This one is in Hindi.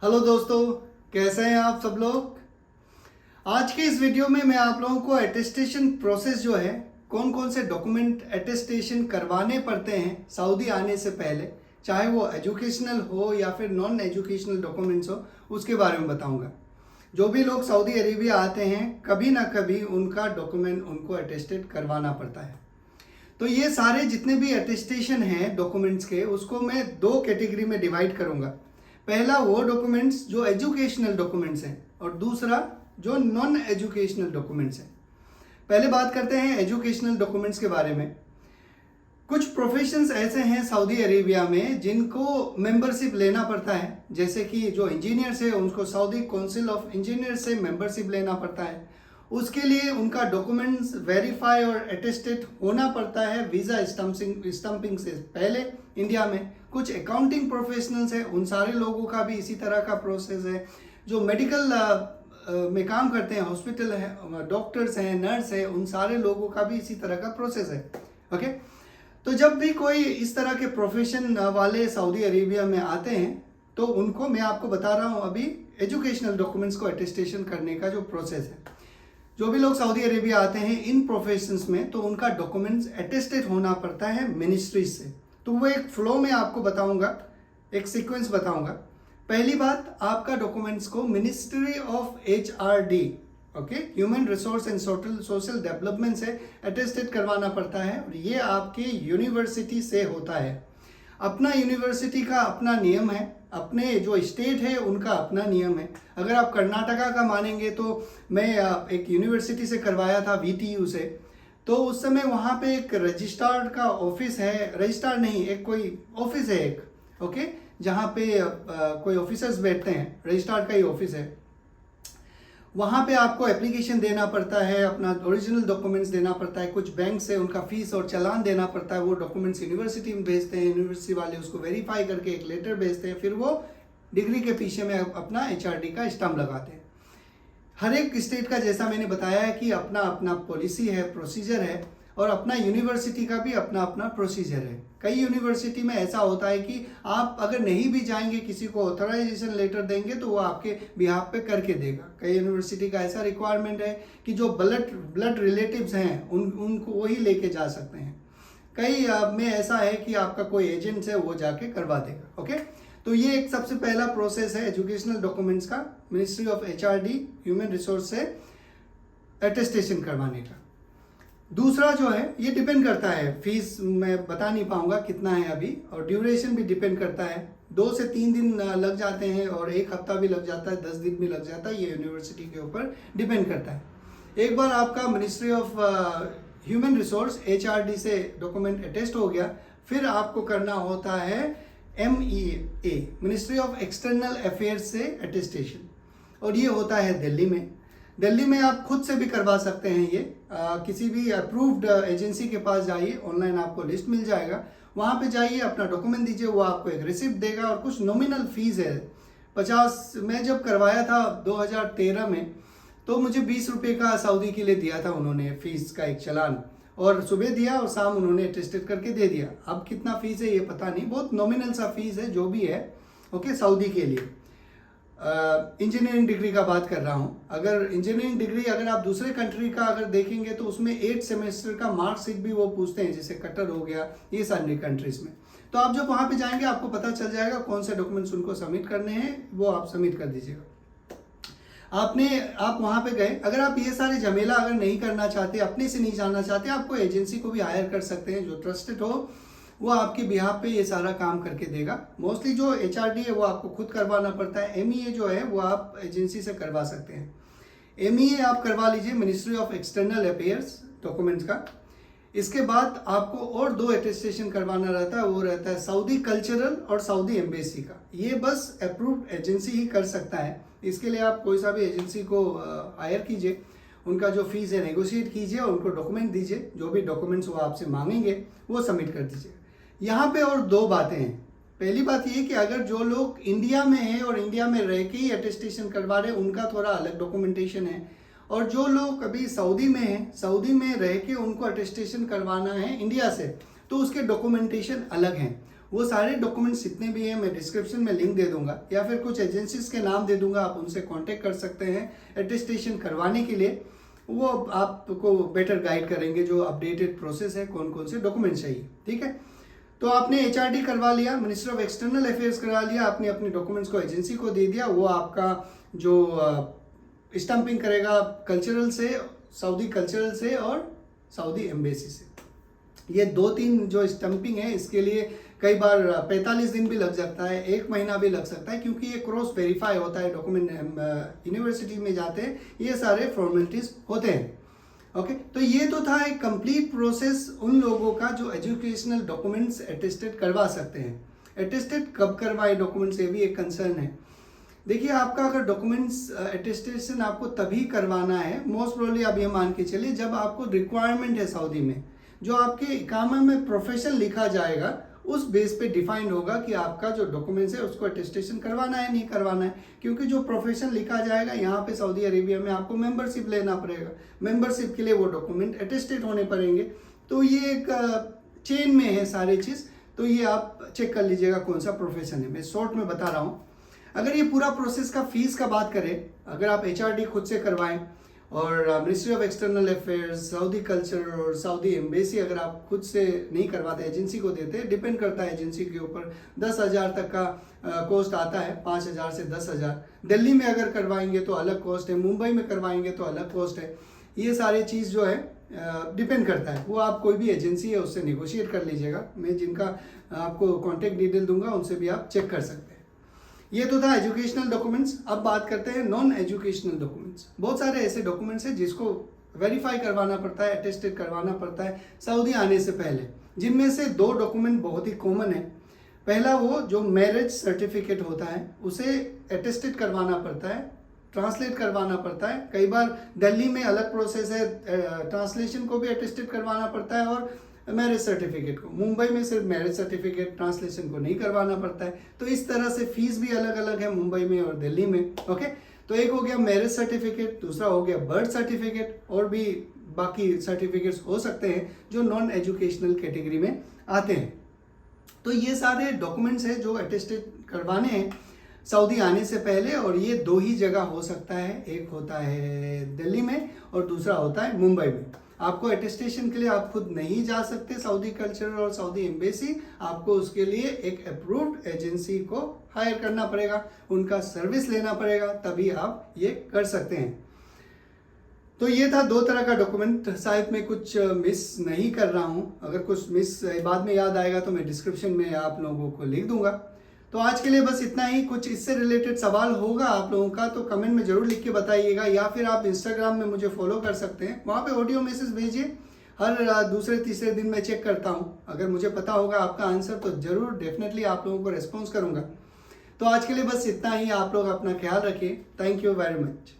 हेलो दोस्तों, कैसे हैं आप सब लोग। आज के इस वीडियो में मैं आप लोगों को अटेस्टेशन प्रोसेस जो है, कौन कौन से डॉक्यूमेंट अटेस्टेशन करवाने पड़ते हैं सऊदी आने से पहले, चाहे वो एजुकेशनल हो या फिर नॉन एजुकेशनल डॉक्यूमेंट्स हो, उसके बारे में बताऊंगा। जो भी लोग सऊदी अरेबिया आते हैं कभी ना कभी उनका डॉक्यूमेंट उनको अटेस्टेड करवाना पड़ता है। तो ये सारे जितने भी अटेस्टेशन हैं डॉक्यूमेंट्स के, उसको मैं दो कैटेगरी में डिवाइड करूंगा। पहला वो डॉक्यूमेंट्स जो एजुकेशनल डॉक्यूमेंट्स हैं और दूसरा जो नॉन एजुकेशनल डॉक्यूमेंट्स हैं। पहले बात करते हैं एजुकेशनल डॉक्यूमेंट्स के बारे में। कुछ प्रोफेशंस ऐसे हैं सऊदी अरेबिया में जिनको मेंबरशिप लेना पड़ता है, जैसे कि जो इंजीनियर्स है उनको सऊदी काउंसिल ऑफ इंजीनियर से मेंबरशिप लेना पड़ता है। उसके लिए उनका डॉक्यूमेंट्स वेरीफाई और अटेस्टेड होना पड़ता है वीज़ा स्टम्पिंग से पहले इंडिया में। कुछ अकाउंटिंग प्रोफेशनल्स हैं, उन सारे लोगों का भी इसी तरह का प्रोसेस है। जो मेडिकल में काम करते हैं, हॉस्पिटल है, डॉक्टर्स हैं, नर्स हैं, उन सारे लोगों का भी इसी तरह का प्रोसेस है। ओके, तो जब भी कोई इस तरह के प्रोफेशन वाले सऊदी अरेबिया में आते हैं तो उनको मैं आपको बता रहा हूँ अभी एजुकेशनल डॉक्यूमेंट्स को अटेस्टेशन करने का जो प्रोसेस है। जो भी लोग सऊदी अरेबिया आते हैं इन प्रोफेशंस में, तो उनका डॉक्यूमेंट्स अटेस्टेड होना पड़ता है मिनिस्ट्री से। तो वो एक फ्लो में आपको बताऊंगा, एक सीक्वेंस बताऊंगा। पहली बात, आपका डॉक्यूमेंट्स को ministry of HRD, okay, human resource and social development से अटेस्टेड करवाना पड़ता है। और ये आपके यूनिवर्सिटी से होता है। अपना यूनिवर्सिटी का अपना नियम है, अपने जो स्टेट है उनका अपना नियम है। अगर आप कर्नाटका का मानेंगे तो मैं एक यूनिवर्सिटी से करवाया था, VTU से। तो उस समय वहाँ पे एक रजिस्ट्रार का ऑफिस है, रजिस्ट्रार नहीं, एक कोई ऑफिस है एक, ओके, जहाँ पे कोई ऑफिसर्स बैठते हैं, रजिस्ट्रार का ही ऑफिस है। वहाँ पे आपको एप्लीकेशन देना पड़ता है, अपना ओरिजिनल डॉक्यूमेंट्स देना पड़ता है, कुछ बैंक से उनका फीस और चालान देना पड़ता है। वो डॉक्यूमेंट्स यूनिवर्सिटी में भेजते हैं, यूनिवर्सिटी वाले उसको वेरीफाई करके एक लेटर भेजते हैं, फिर वो डिग्री के पीछे में अपना HRD का स्टम्प लगाते हैं। हर एक स्टेट का, जैसा मैंने बताया है, कि अपना अपना पॉलिसी है, प्रोसीजर है, और अपना यूनिवर्सिटी का भी अपना अपना प्रोसीजर है। कई यूनिवर्सिटी में ऐसा होता है कि आप अगर नहीं भी जाएंगे, किसी को ऑथराइजेशन लेटर देंगे तो वो आपके बिहाफ पे करके देगा। कई यूनिवर्सिटी का ऐसा रिक्वायरमेंट है कि जो ब्लड रिलेटिव्स हैं उनको वही लेके जा सकते हैं। कई में ऐसा है कि आपका कोई एजेंट है वो जाके करवा देगा। ओके, तो ये एक सबसे पहला प्रोसेस है एजुकेशनल डॉक्यूमेंट्स का, ministry of HRD human resource से अटेस्टेशन करवाने का। दूसरा जो है, ये डिपेंड करता है, फीस मैं बता नहीं पाऊंगा कितना है अभी, और ड्यूरेशन भी डिपेंड करता है। 2 से 3 दिन लग जाते हैं और 1 हफ्ता भी लग जाता है, 10 दिन भी लग जाता है। ये यूनिवर्सिटी के ऊपर डिपेंड करता है। एक बार आपका ministry of human resource HRD से डॉक्यूमेंट अटेस्ट हो गया, फिर आपको करना होता है MEA, ministry of external affairs से अटेस्टेशन, और ये होता है दिल्ली में। दिल्ली में आप खुद से भी करवा सकते हैं ये, किसी भी अप्रूव्ड एजेंसी के पास जाइए, ऑनलाइन आपको लिस्ट मिल जाएगा, वहाँ पे जाइए, अपना डॉक्यूमेंट दीजिए, वो आपको एक रिसिप्ट देगा और कुछ नॉमिनल फीस है 50। मैं जब करवाया था 2013 में, तो मुझे 20 रुपये का सऊदी के लिए दिया था उन्होंने, फीस का एक चालान, और सुबह दिया और शाम उन्होंने अटेस्टेड करके दे दिया। अब कितना फीस है ये पता नहीं, बहुत नॉमिनल सा फीस है जो भी है। ओके, सऊदी के लिए इंजीनियरिंग डिग्री का बात कर रहा हूँ। अगर इंजीनियरिंग डिग्री अगर आप दूसरे कंट्री का अगर देखेंगे तो उसमें 8 सेमेस्टर का मार्कशीट भी वो पूछते हैं, जैसे कतर हो गया, ये सारी कंट्रीज में। तो आप जब वहाँ पे जाएंगे आपको पता चल जाएगा कौन से डॉक्यूमेंट्स उनको सबमिट करने हैं, वो आप सबमिट कर दीजिएगा। आप वहाँ पे गए, अगर आप ये सारे झमेला अगर नहीं करना चाहते, अपने से नहीं जाना चाहते, आपको एजेंसी को भी हायर कर सकते हैं जो ट्रस्टेड हो, वो आपके बिहाफ पे ये सारा काम करके देगा। मोस्टली जो HRD है वो आपको खुद करवाना पड़ता है। MEA जो है वो आप एजेंसी से करवा सकते हैं। MEA आप करवा लीजिए, ministry of external affairs documents का। इसके बाद आपको और 2 अटेस्टेशन करवाना रहता है, वो रहता है सऊदी कल्चरल और सऊदी एम्बेसी का। ये बस अप्रूव्ड एजेंसी ही कर सकता है। इसके लिए आप कोई सा भी एजेंसी को हायर कीजिए, उनका जो फीस है नेगोशिएट कीजिए और उनको डॉक्यूमेंट दीजिए, जो भी डॉक्यूमेंट्स वो आपसे मांगेंगे वो सबमिट कर दीजिए। यहाँ पे और 2 बातें हैं। पहली बात ये कि अगर जो लोग इंडिया में हैं और इंडिया में रह के ही अटेस्टेशन करवा रहे हैं, उनका थोड़ा अलग डॉक्यूमेंटेशन है, और जो लोग अभी सऊदी में हैं, सऊदी में रह के उनको अटेस्टेशन करवाना है इंडिया से, तो उसके डॉक्यूमेंटेशन अलग हैं। वो सारे डॉक्यूमेंट्स जितने भी हैं मैं डिस्क्रिप्शन में लिंक दे दूंगा, या फिर कुछ एजेंसीज के नाम दे दूंगा, आप उनसे कांटेक्ट कर सकते हैं अटेस्टेशन करवाने के लिए। वो आपको बेटर गाइड करेंगे जो अपडेटेड प्रोसेस है, कौन कौन से डॉक्यूमेंट चाहिए। ठीक है, तो आपने HRD करवा लिया, मिनिस्टर ऑफ एक्सटर्नल अफेयर्स करा लिया, आपने अपने डॉक्यूमेंट्स को एजेंसी को दे दिया, वो आपका जो स्टम्पिंग करेगा कल्चरल से, सऊदी कल्चरल से और सऊदी एम्बेसी से। ये 2-3 जो स्टम्पिंग है इसके लिए कई बार 45 दिन भी लग सकता है, 1 महीना भी लग सकता है, क्योंकि ये क्रॉस वेरीफाई होता है डॉक्यूमेंट, यूनिवर्सिटी में जाते हैं, ये सारे फॉर्मेलिटीज होते हैं। ओके, तो ये तो था एक कंप्लीट प्रोसेस उन लोगों का जो एजुकेशनल डॉक्यूमेंट्स अटेस्टेड करवा सकते हैं। अटेस्टेड कब करवाए डॉक्यूमेंट्स, ये भी एक कंसर्न है। देखिए, आपका अगर डॉक्यूमेंट्स अटेस्टेशन आपको तभी करवाना है, मोस्ट प्रोबेबली आप ये मान के चलिए जब आपको रिक्वायरमेंट है सऊदी में, जो आपके इकामा में प्रोफेशन लिखा जाएगा उस बेस पे डिफाइंड होगा कि आपका जो डॉक्यूमेंट्स है उसको अटेस्टेशन करवाना है नहीं करवाना है। क्योंकि जो प्रोफेशन लिखा जाएगा यहाँ पे सऊदी अरेबिया में आपको मेंबरशिप लेना पड़ेगा, मेंबरशिप के लिए वो डॉक्यूमेंट अटेस्टेड होने पड़ेंगे। तो ये एक चेन में है सारी चीज़, तो ये आप चेक कर लीजिएगा कौन सा प्रोफेशन है। मैं शॉर्ट में बता रहा हूँ। अगर ये पूरा प्रोसेस का फीस का बात करें, अगर आप HRD खुद से करवाएं और ministry of external affairs, Saudi culture और सऊदी एम्बेसी अगर आप खुद से नहीं करवाते, एजेंसी को देते, डिपेंड करता है एजेंसी के ऊपर, 10,000 तक का कॉस्ट आता है, 5,000 से 10,000। दिल्ली में अगर करवाएंगे तो अलग कॉस्ट है, मुंबई में करवाएंगे तो अलग कॉस्ट है। ये सारी चीज़ जो है डिपेंड करता है, वो आप कोई भी एजेंसी है उससे निगोशिएट कर लीजिएगा। मैं जिनका आपको कॉन्टेक्ट डिटेल दूंगा उनसे भी आप चेक कर सकते हैं। ये तो था एजुकेशनल डॉक्यूमेंट्स। अब बात करते हैं नॉन एजुकेशनल डॉक्यूमेंट्स। बहुत सारे ऐसे डॉक्यूमेंट्स हैं जिसको वेरीफाई करवाना पड़ता है, अटेस्टेड करवाना पड़ता है सऊदी आने से पहले, जिनमें से 2 डॉक्यूमेंट बहुत ही कॉमन है। पहला वो जो मैरिज सर्टिफिकेट होता है उसे अटेस्टेड करवाना पड़ता है, ट्रांसलेट करवाना पड़ता है। कई बार दिल्ली में अलग प्रोसेस है, ट्रांसलेशन को भी अटेस्टेड करवाना पड़ता है और मैरिज सर्टिफिकेट को। मुंबई में सिर्फ मैरिज सर्टिफिकेट, ट्रांसलेशन को नहीं करवाना पड़ता है। तो इस तरह से फीस भी अलग अलग है मुंबई में और दिल्ली में। ओके, तो एक हो गया मैरिज सर्टिफिकेट, दूसरा हो गया बर्थ सर्टिफिकेट, और भी बाकी सर्टिफिकेट्स हो सकते हैं जो नॉन एजुकेशनल कैटेगरी में आते हैं। तो ये सारे डॉक्यूमेंट्स हैं जो अटेस्टेड करवाने हैं सऊदी आने से पहले, और ये 2 ही जगह हो सकता है, एक होता है दिल्ली में और दूसरा होता है मुंबई में। आपको अटेस्टेशन के लिए आप खुद नहीं जा सकते सऊदी कल्चर और सऊदी एम्बेसी, आपको उसके लिए एक अप्रूव्ड एजेंसी को हायर करना पड़ेगा, उनका सर्विस लेना पड़ेगा, तभी आप ये कर सकते हैं। तो ये था 2 तरह का डॉक्यूमेंट। शायद मैं कुछ मिस नहीं कर रहा हूँ, अगर कुछ मिस बाद में याद आएगा तो मैं डिस्क्रिप्शन में आप लोगों को लिख दूंगा। तो आज के लिए बस इतना ही। कुछ इससे रिलेटेड सवाल होगा आप लोगों का तो कमेंट में जरूर लिख के बताइएगा, या फिर आप इंस्टाग्राम में मुझे फॉलो कर सकते हैं, वहाँ पे ऑडियो मैसेज भेजिए। हर दूसरे तीसरे दिन मैं चेक करता हूँ, अगर मुझे पता होगा आपका आंसर तो जरूर डेफिनेटली आप लोगों को रेस्पॉन्स करूँगा। तो आज के लिए बस इतना ही। आप लोग अपना ख्याल रखिए। Thank you very much.